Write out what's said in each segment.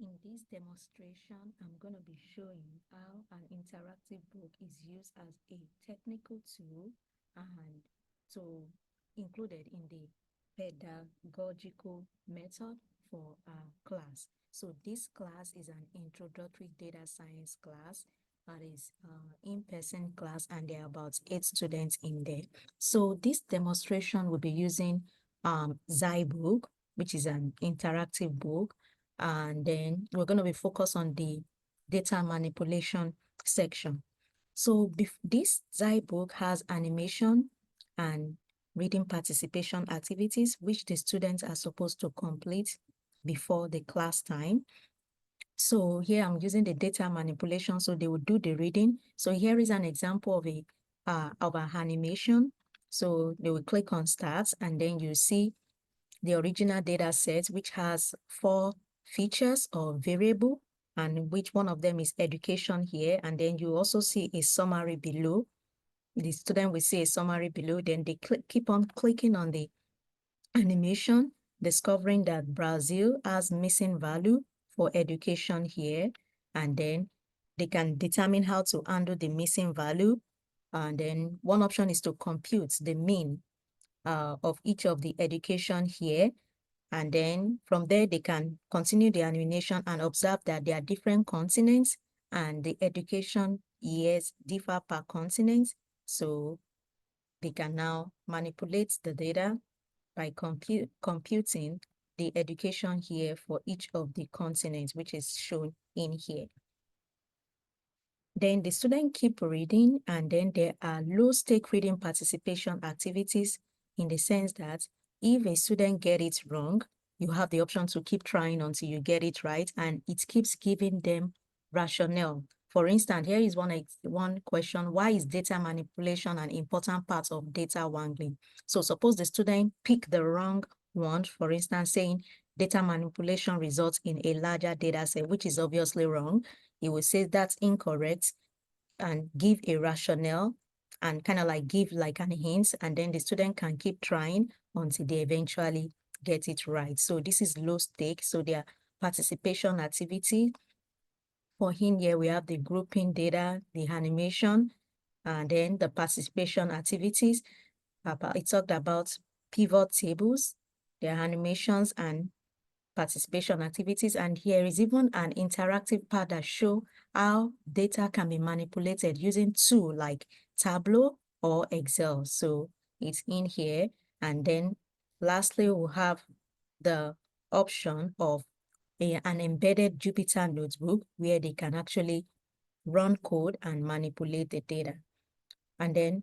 In this demonstration, I'm going to be showing how an interactive book is used as a technical tool and to included in the pedagogical method for our class. So this class is an introductory data science class that is in-person class, and there are about 8 students in there. So this demonstration will be using Zybook, which is an interactive book, and then we're going to be focused on the data manipulation section. So this Zybook has animation and reading participation activities, which the students are supposed to complete before the class time. So here I'm using the data manipulation, so they will do the reading. So here is an example of an animation. So they will click on start, and then you see the original data set, which has 4 features or variable, and which one of them is education here. And then you also see a summary below. The student will see a summary below, then they keep on clicking on the animation, discovering that Brazil has missing value for education here, and then they can determine how to handle the missing value. And then one option is to compute the mean of each of the education here. And then from there, they can continue the animation and observe that there are different continents and the education years differ per continent. So they can now manipulate the data by computing the education here for each of the continents, which is shown in here. Then the student keep reading, and then there are low-stake reading participation activities, in the sense that if a student get it wrong, you have the option to keep trying until you get it right, and it keeps giving them rationale. For instance, here is one question: why is data manipulation an important part of data wrangling? So suppose the student pick the wrong one, for instance, saying data manipulation results in a larger data set, which is obviously wrong. He will say that's incorrect and give a rationale and kind of like give like an hint, and then the student can keep trying until they eventually get it right. So this is low stake. So their participation activity. For him here, we have the grouping data, the animation, and then the participation activities. It talked about pivot tables, their animations and participation activities. And here is even an interactive part that show how data can be manipulated using tools like Tableau or Excel. So it's in here. And then lastly, we'll have the option of an embedded Jupyter notebook where they can actually run code and manipulate the data. And then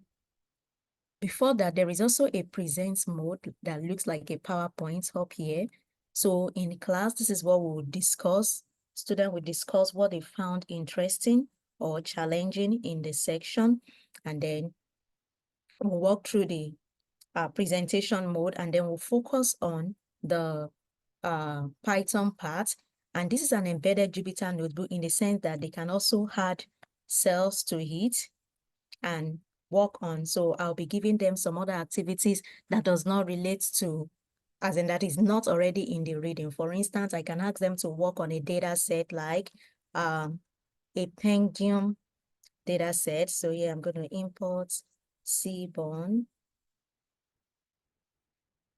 before that, there is also a present mode that looks like a PowerPoint up here. So in class, this is what we will discuss. Students will discuss what they found interesting or challenging in the section. And then we'll walk through the presentation mode, and then we'll focus on the Python part. And this is an embedded Jupyter notebook in the sense that they can also add cells to it and work on. So I'll be giving them some other activities that does not relate to, as in that is not already in the reading. For instance, I can ask them to work on a data set like a penguin data set. So here I'm going to import Seaborn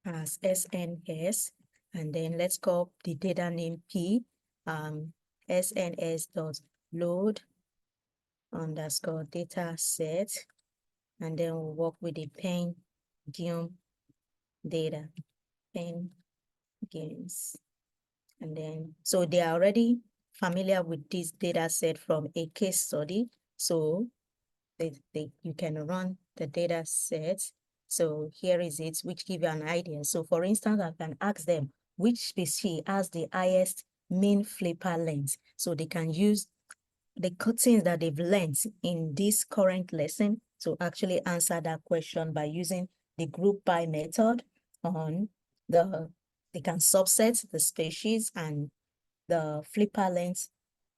as SNS, and then let's call the data name P, SNS.load underscore data set, and then we'll work with the penguin data, penguins. And then, so they are already familiar with this data set from a case study. So you can run the data set. So here is it, which give you an idea. So for instance, I can ask them which species has the highest mean flipper length. So they can use the things that they've learned in this current lesson to actually answer that question by using the group by method on they can subset the species and the flipper length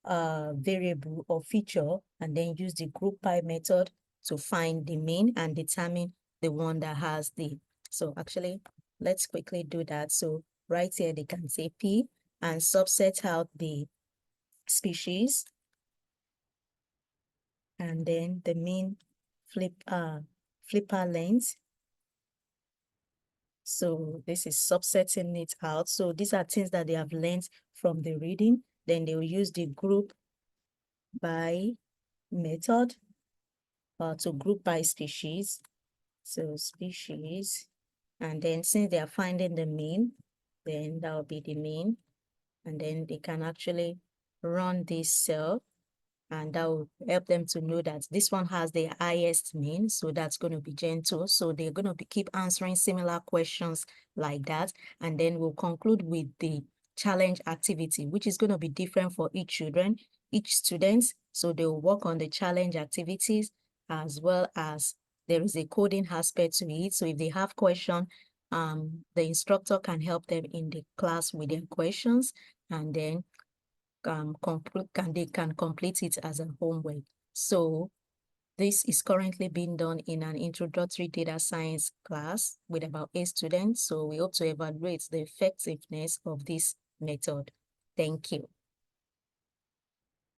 variable or feature, and then use the group by method to find the mean and determine the one that has the. So actually, let's quickly do that. So right here, they can say P and subset out the species, and then the mean flipper length. So this is subsetting it out. So these are things that they have learned from the reading. Then they will use the group by method to group by species. So species, and then since they are finding the mean, then that will be the mean. And then they can actually run this cell, and that will help them to know that this one has the highest mean. So that's going to be Gen 2. So they're going to keep answering similar questions like that. And then we'll conclude with the challenge activity, which is going to be different for each student. So they'll work on the challenge activities, as well as there is a coding aspect to it. So if they have questions, the instructor can help them in the class with their questions, and then they can complete it as a homework. So this is currently being done in an introductory data science class with about 8 students. So we hope to evaluate the effectiveness of this method. Thank you.